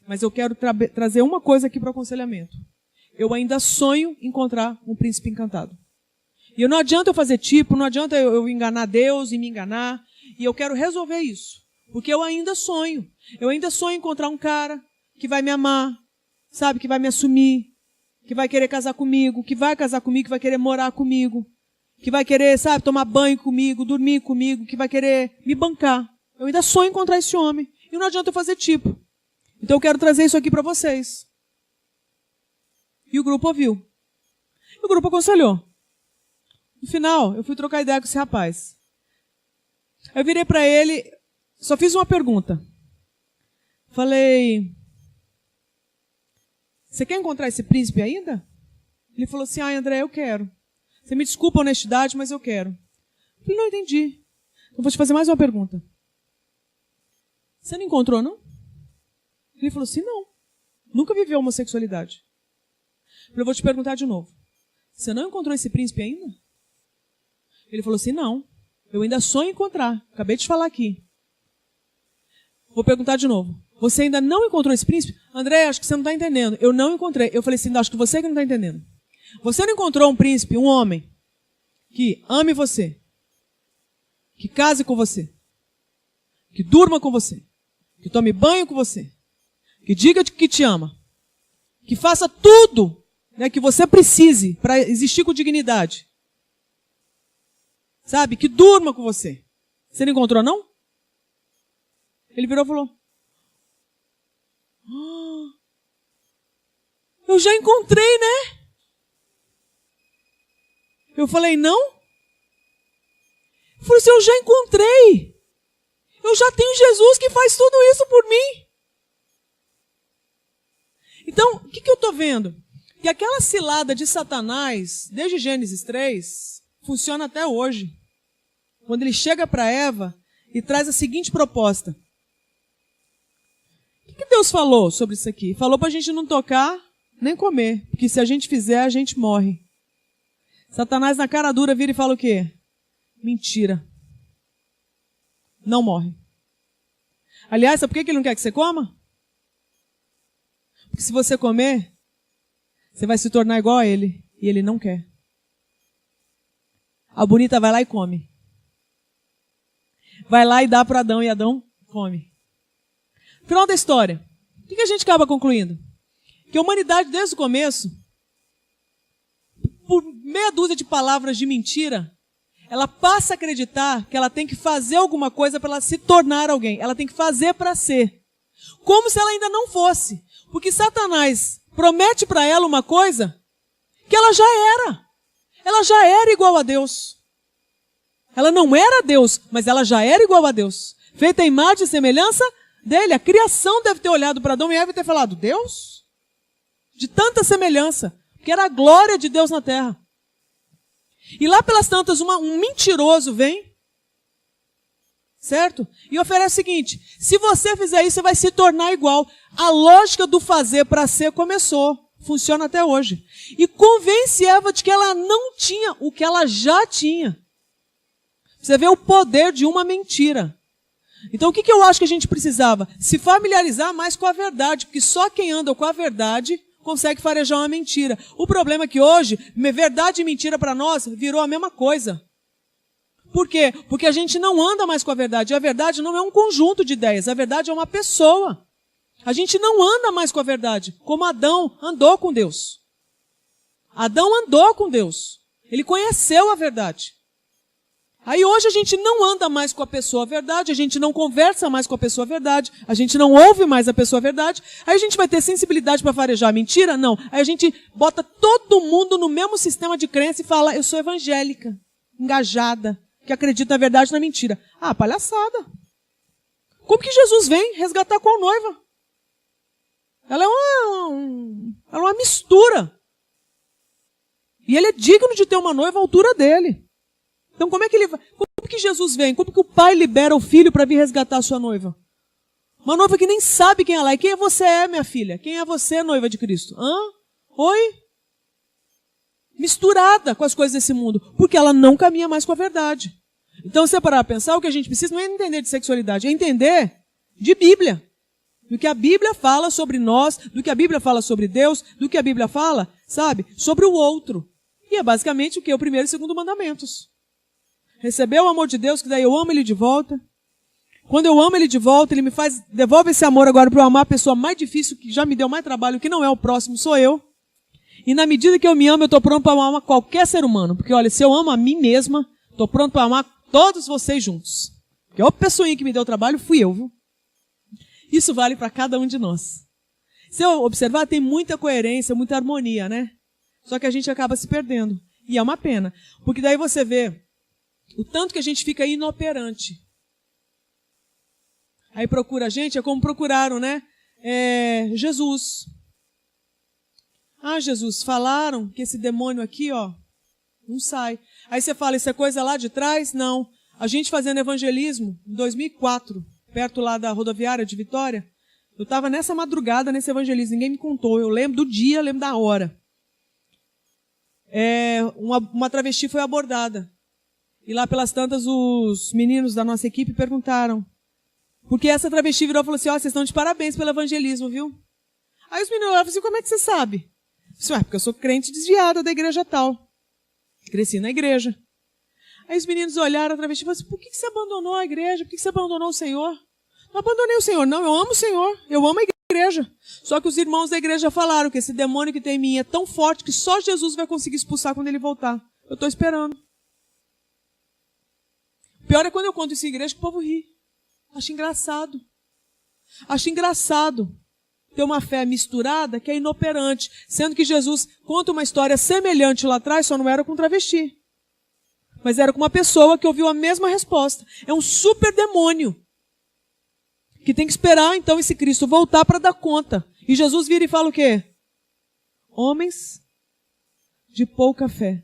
Mas eu quero trazer uma coisa aqui para o aconselhamento. Eu ainda sonho encontrar um príncipe encantado. E não adianta eu fazer não adianta eu enganar Deus e me enganar, e eu quero resolver isso, porque eu ainda sonho. Eu ainda sonho encontrar um cara que vai me amar, sabe, que vai me assumir, que vai querer casar comigo, que vai casar comigo, que vai querer morar comigo, que vai querer, sabe, tomar banho comigo, dormir comigo, que vai querer me bancar. Eu ainda sonho encontrar esse homem. E não adianta eu fazer tipo. Então eu quero trazer isso aqui para vocês. E o grupo ouviu. E o grupo aconselhou. No final, eu fui trocar ideia com esse rapaz. Eu virei para ele, só fiz uma pergunta. Falei, você quer encontrar esse príncipe ainda? Ele falou assim, André, eu quero. Você me desculpa a honestidade, mas eu quero. Eu falei, não entendi. Então vou te fazer mais uma pergunta. Você não encontrou, não? Ele falou assim, não. Nunca viveu homossexualidade. Eu vou te perguntar de novo. Você não encontrou esse príncipe ainda? Ele falou assim, não. Eu ainda sonho em encontrar. Acabei de falar aqui. Vou perguntar de novo. Você ainda não encontrou esse príncipe? André, acho que você não está entendendo. Eu não encontrei. Eu falei assim, não, acho que você que não está entendendo. Você não encontrou um príncipe, um homem, que ame você, que case com você, que durma com você, que tome banho com você, que diga que te ama, que faça tudo, né, que você precise para existir com dignidade. Sabe? Que durma com você. Você não encontrou, não? Ele virou e falou, eu já encontrei, né? Eu falei, não? Eu falei assim, eu já encontrei. Eu já tenho Jesus que faz tudo isso por mim. Então, o que eu estou vendo? Que aquela cilada de Satanás, desde Gênesis 3, funciona até hoje. Quando ele chega para Eva e traz a seguinte proposta. O que Deus falou sobre isso aqui? Falou para a gente não tocar nem comer, porque se a gente fizer, a gente morre. Satanás na cara dura vira e fala o quê? Mentira. Não morre. Aliás, sabe por que ele não quer que você coma? Porque se você comer, você vai se tornar igual a ele. E ele não quer. A bonita vai lá e come. Vai lá e dá para Adão e Adão come. Final da história. O que a gente acaba concluindo? Que a humanidade, desde o começo, por meia dúzia de palavras de mentira, ela passa a acreditar que ela tem que fazer alguma coisa para ela se tornar alguém. Ela tem que fazer para ser. Como se ela ainda não fosse. Porque Satanás promete para ela uma coisa que ela já era. Ela já era igual a Deus. Ela não era Deus, mas ela já era igual a Deus. Feita a imagem e semelhança dele. A criação deve ter olhado para Adão e Eva e ter falado, Deus? De tanta semelhança. Porque era a glória de Deus na terra. E lá pelas tantas, um mentiroso vem, certo? E oferece o seguinte, se você fizer isso, você vai se tornar igual. A lógica do fazer para ser começou, funciona até hoje. E convence Eva de que ela não tinha o que ela já tinha. Você vê o poder de uma mentira. Então o que eu acho que a gente precisava? Se familiarizar mais com a verdade, porque só quem anda com a verdade consegue farejar uma mentira. O problema é que hoje, verdade e mentira para nós virou a mesma coisa. Por quê? Porque a gente não anda mais com a verdade. E a verdade não é um conjunto de ideias. A verdade é uma pessoa. A gente não anda mais com a verdade. Como Adão andou com Deus. Adão andou com Deus. Ele conheceu a verdade. Aí hoje a gente não anda mais com a pessoa verdade, a gente não conversa mais com a pessoa verdade, a gente não ouve mais a pessoa verdade, aí a gente vai ter sensibilidade para farejar a mentira? Não. Aí a gente bota todo mundo no mesmo sistema de crença e fala, eu sou evangélica, engajada, que acredita na verdade e na mentira. Ah, palhaçada. Como que Jesus vem resgatar qual noiva? Ela é uma mistura. E ele é digno de ter uma noiva à altura dele. Então como é que como que Jesus vem? Como que o pai libera o filho para vir resgatar a sua noiva? Uma noiva que nem sabe quem ela é. Quem você é, minha filha? Quem é você, noiva de Cristo? Hã? Oi? Misturada com as coisas desse mundo. Porque ela não caminha mais com a verdade. Então, se parar a pensar, o que a gente precisa não é entender de sexualidade, é entender de Bíblia. Do que a Bíblia fala sobre nós, do que a Bíblia fala sobre Deus, do que a Bíblia fala, sabe, sobre o outro. E é basicamente o que? O primeiro e o segundo mandamentos. Receber o amor de Deus, que daí eu amo ele de volta. Quando eu amo ele de volta, ele me devolve esse amor agora para eu amar a pessoa mais difícil, que já me deu mais trabalho, que não é o próximo, sou eu. E na medida que eu me amo, eu estou pronto para amar qualquer ser humano. Porque olha, se eu amo a mim mesma, estou pronto para amar todos vocês juntos. Porque a pessoinha que me deu trabalho fui eu, viu? Isso vale para cada um de nós. Se eu observar, tem muita coerência, muita harmonia, né? Só que a gente acaba se perdendo. E é uma pena. Porque daí você vê o tanto que a gente fica inoperante. Aí procura a gente, é como procuraram, né? Jesus. Ah, Jesus, falaram que esse demônio aqui, ó, não sai. Aí você fala, isso é coisa lá de trás? Não. A gente fazendo evangelismo, em 2004, perto lá da rodoviária de Vitória, eu estava nessa madrugada nesse evangelismo, ninguém me contou. Eu lembro do dia, lembro da hora. Uma travesti foi abordada. E lá pelas tantas, os meninos da nossa equipe perguntaram. Porque essa travesti virou e falou assim, ó, vocês estão de parabéns pelo evangelismo, viu? Aí os meninos falaram assim, como é que você sabe? Eu disse, porque eu sou crente desviada da igreja tal. Cresci na igreja. Aí os meninos olharam a travesti e falaram assim, por que você abandonou a igreja? Por que você abandonou o Senhor? Não abandonei o Senhor, não, eu amo o Senhor, eu amo a igreja. Só que os irmãos da igreja falaram que esse demônio que tem em mim é tão forte que só Jesus vai conseguir expulsar quando ele voltar. Eu estou esperando. O pior é quando eu conto isso em igreja que o povo ri. Acho engraçado. Acho engraçado ter uma fé misturada que é inoperante, sendo que Jesus conta uma história semelhante lá atrás, só não era com travesti. Mas era com uma pessoa que ouviu a mesma resposta. É um super demônio. Que tem que esperar, então, esse Cristo voltar para dar conta. E Jesus vira e fala o quê? Homens de pouca fé.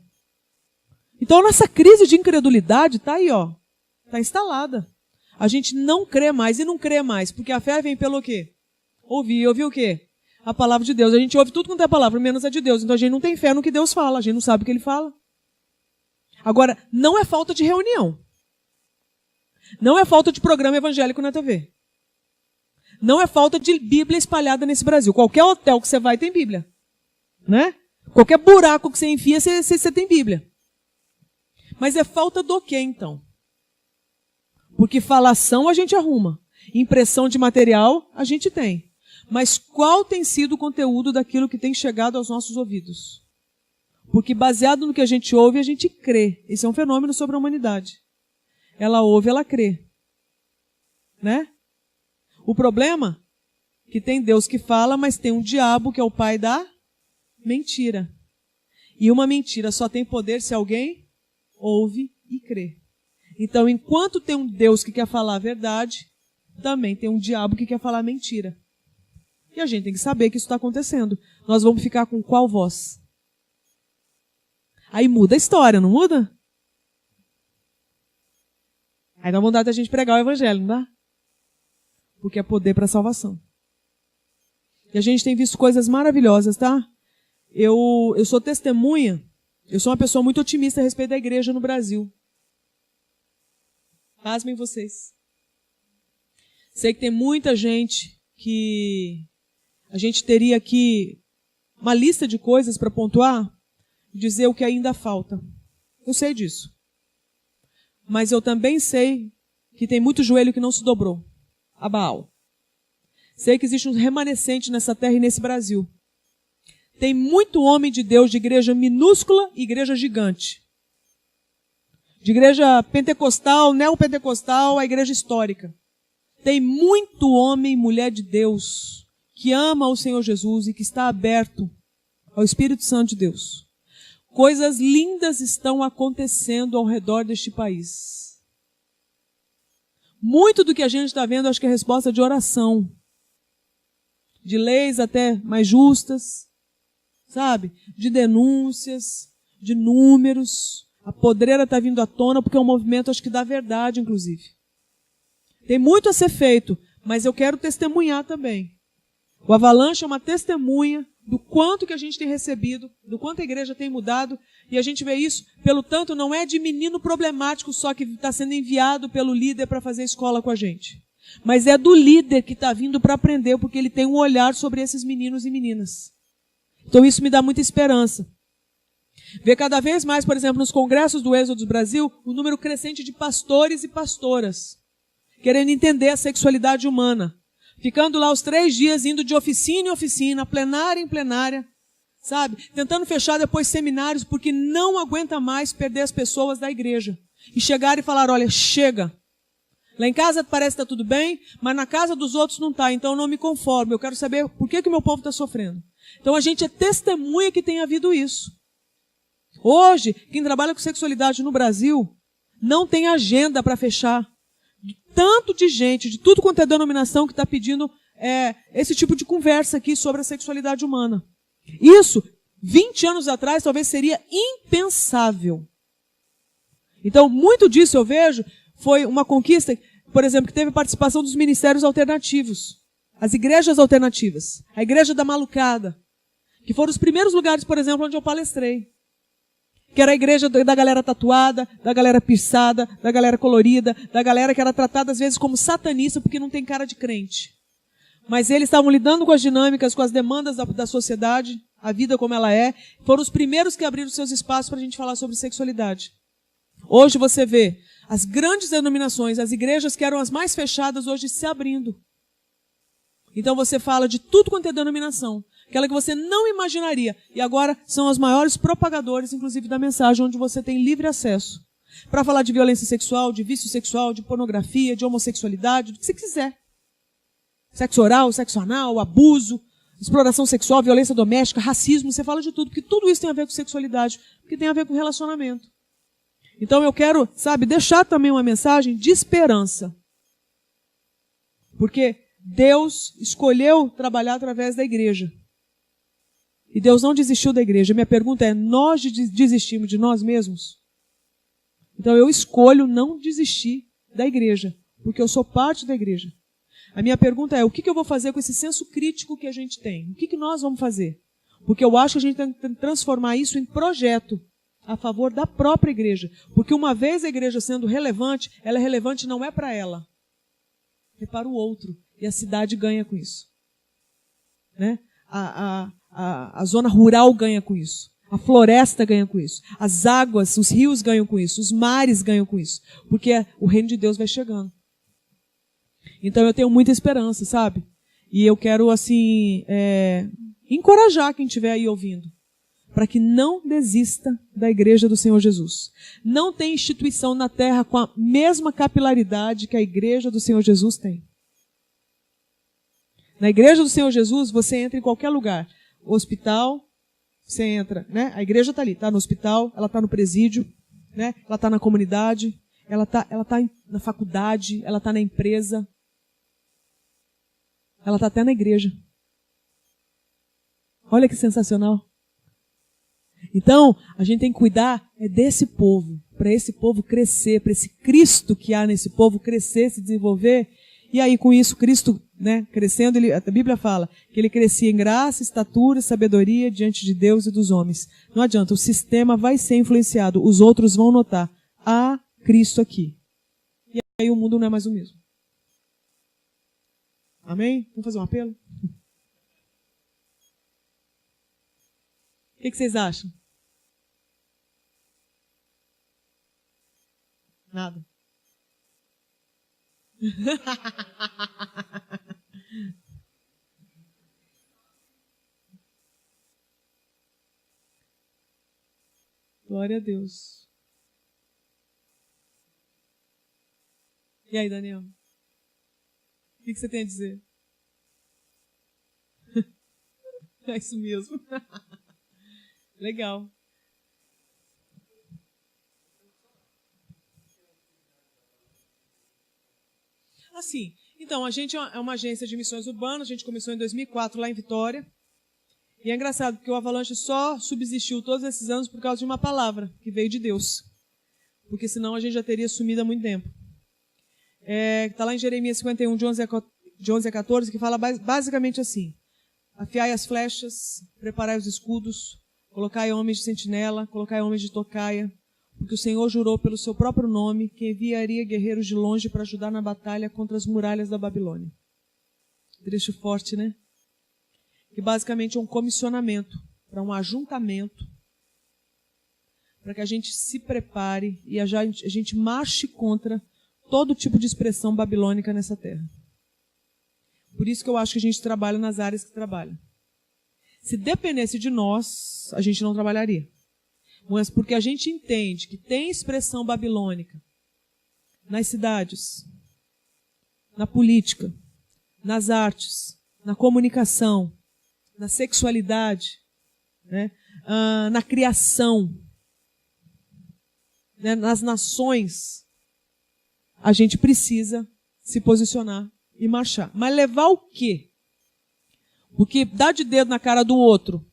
Então, nossa crise de incredulidade está aí, ó. Está instalada. A gente não crê mais e não crê mais. Porque a fé vem pelo quê? Ouvir o quê? A palavra de Deus. A gente ouve tudo quanto é a palavra, menos a de Deus. Então, a gente não tem fé no que Deus fala. A gente não sabe o que Ele fala. Agora, não é falta de reunião. Não é falta de programa evangélico na TV. Não é falta de Bíblia espalhada nesse Brasil. Qualquer hotel que você vai tem Bíblia. Né? Qualquer buraco que você enfia, você tem Bíblia. Mas é falta do quê, então? Porque falação a gente arruma. Impressão de material, a gente tem. Mas qual tem sido o conteúdo daquilo que tem chegado aos nossos ouvidos? Porque baseado no que a gente ouve, a gente crê. Esse é um fenômeno sobre a humanidade. Ela ouve, ela crê. Né? O problema é que tem Deus que fala, mas tem um diabo que é o pai da mentira. E uma mentira só tem poder se alguém ouve e crê. Então, enquanto tem um Deus que quer falar a verdade, também tem um diabo que quer falar mentira. E a gente tem que saber que isso está acontecendo. Nós vamos ficar com qual voz? Aí muda a história, não muda? Aí dá vontade da gente pregar o evangelho, não dá? Porque é poder para a salvação. E a gente tem visto coisas maravilhosas, tá? Eu sou testemunha, eu sou uma pessoa muito otimista a respeito da igreja no Brasil. Pasmem vocês. Sei que tem muita gente que a gente teria aqui uma lista de coisas para pontuar, dizer o que ainda falta. Eu sei disso. Mas eu também sei que tem muito joelho que não se dobrou a Baal. Sei que existe um remanescente nessa terra e nesse Brasil. Tem muito homem de Deus de igreja minúscula e igreja gigante. De igreja pentecostal, neopentecostal, a igreja histórica. Tem muito homem e mulher de Deus que ama o Senhor Jesus e que está aberto ao Espírito Santo de Deus. Coisas lindas estão acontecendo ao redor deste país. Muito do que a gente está vendo, acho que é resposta de oração. De leis até mais justas, sabe? De denúncias, de números. A podreira está vindo à tona porque é um movimento, acho que da verdade, inclusive. Tem muito a ser feito, mas eu quero testemunhar também. O Avalanche é uma testemunha do quanto que a gente tem recebido, do quanto a igreja tem mudado, e a gente vê isso, pelo tanto, não é de menino problemático só que está sendo enviado pelo líder para fazer escola com a gente. Mas é do líder que está vindo para aprender, porque ele tem um olhar sobre esses meninos e meninas. Então isso me dá muita esperança. Ver cada vez mais, por exemplo, nos congressos do Êxodo do Brasil, o número crescente de pastores e pastoras, querendo entender a sexualidade humana. Ficando lá os 3 dias, indo de oficina em oficina, plenária em plenária, sabe? Tentando fechar depois seminários, porque não aguenta mais perder as pessoas da igreja. E chegar e falar, olha, chega. Lá em casa parece que está tudo bem, mas na casa dos outros não está, então eu não me conformo. Eu quero saber por que o meu povo está sofrendo. Então a gente é testemunha que tem havido isso. Hoje, quem trabalha com sexualidade no Brasil não tem agenda para fechar. Tanto de gente, de tudo quanto é denominação que está pedindo esse tipo de conversa aqui sobre a sexualidade humana. Isso, 20 anos atrás, talvez seria impensável. Então, muito disso eu vejo foi uma conquista, por exemplo, que teve participação dos ministérios alternativos, as igrejas alternativas, a igreja da malucada, que foram os primeiros lugares, por exemplo, onde eu palestrei. Que era a igreja da galera tatuada, da galera pierçada, da galera colorida, da galera que era tratada às vezes como satanista porque não tem cara de crente. Mas eles estavam lidando com as dinâmicas, com as demandas da sociedade, a vida como ela é. Foram os primeiros que abriram seus espaços para a gente falar sobre sexualidade. Hoje você vê as grandes denominações, as igrejas que eram as mais fechadas hoje se abrindo. Então você fala de tudo quanto é denominação. Aquela que você não imaginaria. E agora são os maiores propagadores, inclusive, da mensagem, onde você tem livre acesso. Para falar de violência sexual, de vício sexual, de pornografia, de homossexualidade, do que você quiser. Sexo oral, sexo anal, abuso, exploração sexual, violência doméstica, racismo, você fala de tudo. Porque tudo isso tem a ver com sexualidade, porque tem a ver com relacionamento. Então eu quero, deixar também uma mensagem de esperança. Porque Deus escolheu trabalhar através da igreja. E Deus não desistiu da igreja. Minha pergunta é, nós desistimos de nós mesmos? Então eu escolho não desistir da igreja, porque eu sou parte da igreja. A minha pergunta é, o que eu vou fazer com esse senso crítico que a gente tem? O que nós vamos fazer? Porque eu acho que a gente tem que transformar isso em projeto a favor da própria igreja. Porque uma vez a igreja sendo relevante, ela é relevante não é para ela, é para o outro. E a cidade ganha com isso. Né? A zona rural ganha com isso. A floresta ganha com isso. As águas, os rios ganham com isso. Os mares ganham com isso. Porque o reino de Deus vai chegando. Então eu tenho muita esperança, sabe? E eu quero, assim, encorajar quem estiver aí ouvindo, para que não desista da Igreja do Senhor Jesus. Não tem instituição na Terra com a mesma capilaridade que a Igreja do Senhor Jesus tem. Na Igreja do Senhor Jesus, você entra em qualquer lugar. Hospital, você entra, né? A igreja está ali, está no hospital, ela está no presídio, né? Ela está na comunidade, ela tá na faculdade, ela está na empresa, ela está até na igreja. Olha que sensacional. Então, a gente tem que cuidar desse povo, para esse povo crescer, para esse Cristo que há nesse povo crescer, se desenvolver. E aí, com isso, Cristo, né, crescendo, a Bíblia fala que ele crescia em graça, estatura e sabedoria diante de Deus e dos homens. Não adianta, o sistema vai ser influenciado, os outros vão notar, há Cristo aqui. E aí o mundo não é mais o mesmo. Amém? Vamos fazer um apelo? O que vocês acham? Nada. Glória a Deus. E aí, Daniel? O que você tem a dizer? É isso mesmo. Legal. Assim, então, a gente é uma agência de missões urbanas, a gente começou em 2004 lá em Vitória. E é engraçado, porque o Avalanche só subsistiu todos esses anos por causa de uma palavra que veio de Deus. Porque senão a gente já teria sumido há muito tempo. Está lá em Jeremias 51, de 11 a 14, que fala basicamente assim: afiai as flechas, preparai os escudos, colocai homens de sentinela, colocai homens de tocaia, porque o Senhor jurou pelo seu próprio nome que enviaria guerreiros de longe para ajudar na batalha contra as muralhas da Babilônia. Trecho forte, né? Que basicamente é um comissionamento para um ajuntamento, para que a gente se prepare e a gente marche contra todo tipo de expressão babilônica nessa terra. Por isso que eu acho que a gente trabalha nas áreas que trabalha. Se dependesse de nós, a gente não trabalharia. Mas porque a gente entende que tem expressão babilônica nas cidades, na política, nas artes, na comunicação, na sexualidade, né? Na criação, né? Nas nações, a gente precisa se posicionar e marchar. Mas levar o quê? Porque dar de dedo na cara do outro,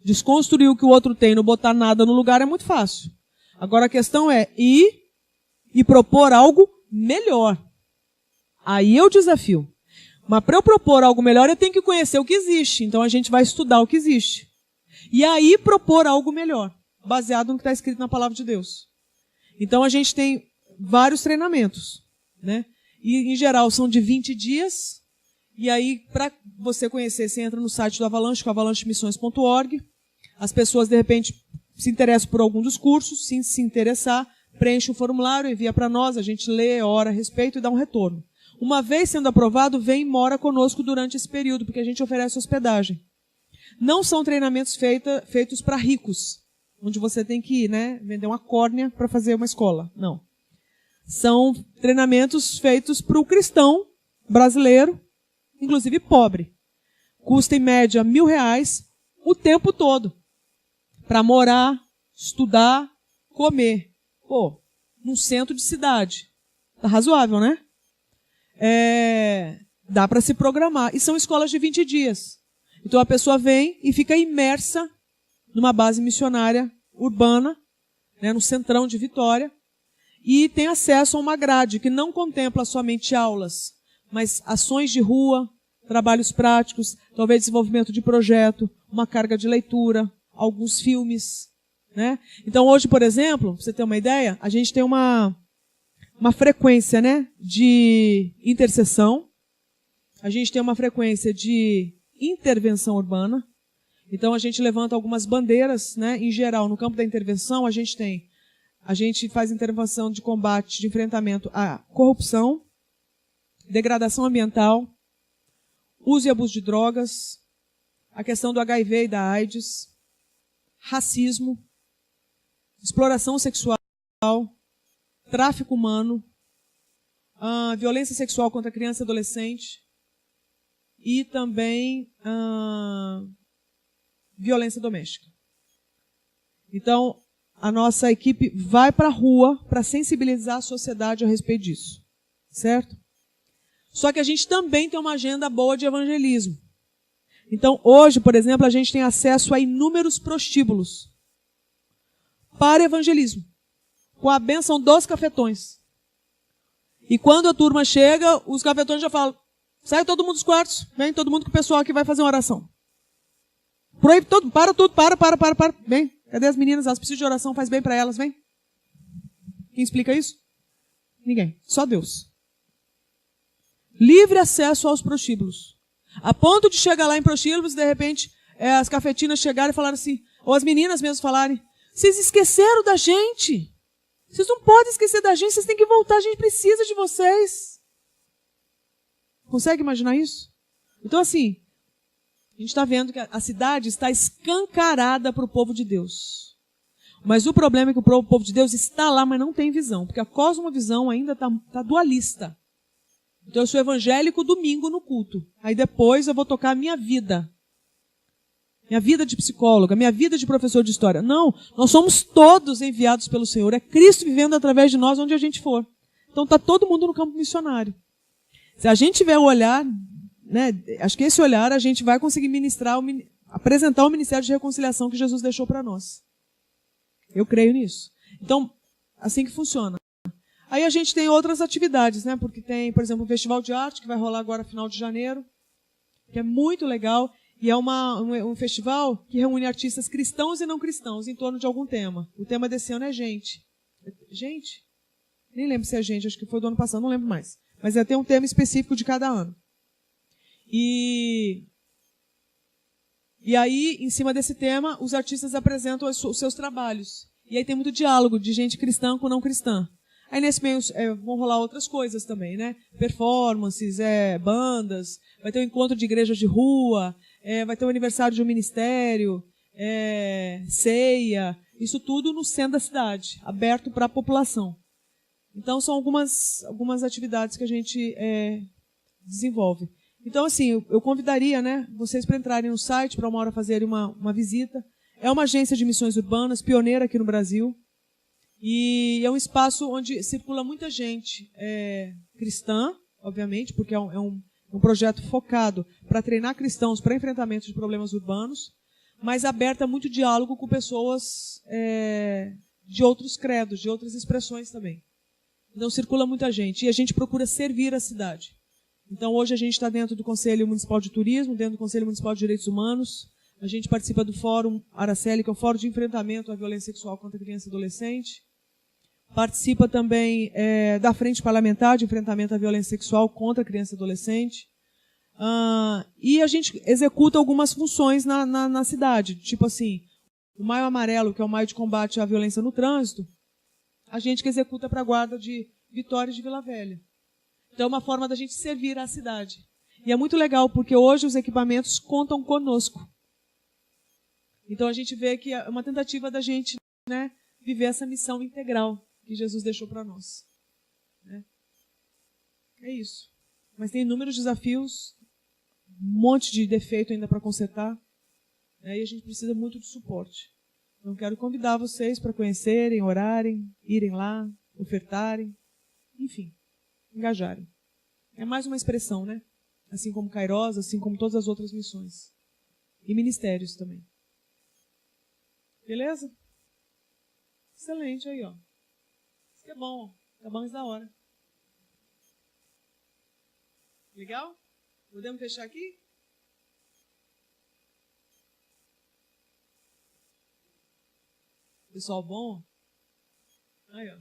desconstruir o que o outro tem, não botar nada no lugar é muito fácil. Agora a questão é ir e propor algo melhor. Aí é o desafio. Mas para eu propor algo melhor, eu tenho que conhecer o que existe. Então a gente vai estudar o que existe. E aí propor algo melhor, baseado no que está escrito na palavra de Deus. Então a gente tem vários treinamentos, né? E em geral são de 20 dias. E aí, para você conhecer, você entra no site do Avalanche, avalanchemissões.org. As pessoas, de repente, se interessam por algum dos cursos. Se interessar, preenche um formulário, envia para nós, a gente lê, ora a respeito e dá um retorno. Uma vez sendo aprovado, vem e mora conosco durante esse período, porque a gente oferece hospedagem. Não são treinamentos feitos para ricos, onde você tem que ir, né, vender uma córnea para fazer uma escola. Não. São treinamentos feitos para o cristão brasileiro, inclusive pobre. Custa em média R$1.000 o tempo todo. Para morar, estudar, comer. Pô, num centro de cidade. Tá razoável, né? Dá para se programar. E são escolas de 20 dias. Então a pessoa vem e fica imersa numa base missionária urbana, né, no centrão de Vitória, e tem acesso a uma grade que não contempla somente aulas, mas ações de rua, trabalhos práticos, talvez desenvolvimento de projeto, uma carga de leitura, alguns filmes, né? Então hoje, por exemplo, pra você ter uma ideia, a gente tem uma frequência, né, de intercessão, a gente tem uma frequência de intervenção urbana. Então a gente levanta algumas bandeiras, né, em geral, no campo da intervenção, a gente faz intervenção de combate, de enfrentamento à corrupção, degradação ambiental, uso e abuso de drogas, a questão do HIV e da AIDS, racismo, exploração sexual, tráfico humano, violência sexual contra criança e adolescente e também violência doméstica. Então, a nossa equipe vai para a rua para sensibilizar a sociedade a respeito disso. Certo? Só que a gente também tem uma agenda boa de evangelismo. Então, hoje, por exemplo, a gente tem acesso a inúmeros prostíbulos para evangelismo, com a bênção dos cafetões. E quando a turma chega, os cafetões já falam, sai todo mundo dos quartos, vem todo mundo que o pessoal aqui vai fazer uma oração. Proíbe tudo, para tudo, para. Vem, cadê as meninas? Elas precisam de oração, faz bem para elas, vem. Quem explica isso? Ninguém, só Deus. Livre acesso aos prostíbulos. A ponto de chegar lá em prostíbulos e de repente as cafetinas chegarem e falaram assim, ou as meninas mesmo falarem, vocês esqueceram da gente. Vocês não podem esquecer da gente, vocês têm que voltar, a gente precisa de vocês. Consegue imaginar isso? Então assim, a gente está vendo que a cidade está escancarada para o povo de Deus. Mas o problema é que o povo de Deus está lá, mas não tem visão, porque a cosmovisão ainda está dualista. Então eu sou evangélico domingo no culto. Aí depois eu vou tocar a minha vida. Minha vida de psicóloga, minha vida de professor de história. Não, nós somos todos enviados pelo Senhor. É Cristo vivendo através de nós onde a gente for. Então está todo mundo no campo missionário. Se a gente tiver o olhar, né, acho que esse olhar a gente vai conseguir apresentar o ministério de reconciliação que Jesus deixou para nós. Eu creio nisso. Então, assim que funciona. Aí a gente tem outras atividades, né? Porque tem, por exemplo, um festival de arte que vai rolar agora final de janeiro, que é muito legal, e é um festival que reúne artistas cristãos e não cristãos em torno de algum tema. O tema desse ano é gente. Gente? Nem lembro se é gente, acho que foi do ano passado, não lembro mais. Mas tem um tema específico de cada ano. E aí, em cima desse tema, os artistas apresentam os seus trabalhos. E aí tem muito diálogo de gente cristã com não cristã. Aí nesse meio vão rolar outras coisas também, né? Performances, bandas, vai ter um encontro de igrejas de rua, vai ter o aniversário de um ministério, ceia, isso tudo no centro da cidade, aberto para a população. Então são algumas atividades que a gente desenvolve. Então assim, eu convidaria, né, vocês para entrarem no site, para uma hora fazerem uma visita. É uma agência de missões urbanas, pioneira aqui no Brasil. E é um espaço onde circula muita gente cristã, obviamente, porque é um projeto focado para treinar cristãos para enfrentamento de problemas urbanos, mas aberta a muito diálogo com pessoas de outros credos, de outras expressões também. Então circula muita gente e a gente procura servir a cidade. Então hoje a gente está dentro do Conselho Municipal de Turismo, dentro do Conselho Municipal de Direitos Humanos, a gente participa do Fórum Araceli, que é o Fórum de Enfrentamento à Violência Sexual contra Criança e Adolescente. Participa também da Frente Parlamentar de Enfrentamento à Violência Sexual contra Criança e Adolescente. E a gente executa algumas funções na cidade, tipo assim, o Maio Amarelo, que é o Maio de Combate à Violência no Trânsito, a gente que executa para a Guarda de Vitória e de Vila Velha. Então é uma forma da gente servir à cidade. E é muito legal, porque hoje os equipamentos contam conosco. Então a gente vê que é uma tentativa da gente, né, viver essa missão integral que Jesus deixou para nós. Né? É isso. Mas tem inúmeros desafios, um monte de defeito ainda para consertar, né? E a gente precisa muito de suporte. Então quero convidar vocês para conhecerem, orarem, irem lá, ofertarem, enfim, engajarem. É mais uma expressão, né? Assim como Kairos, assim como todas as outras missões. E ministérios também. Beleza? Excelente aí, ó. Isso que é bom, ó. Tá bom isso da hora. Legal? Podemos fechar aqui? Pessoal bom? Aí, ó.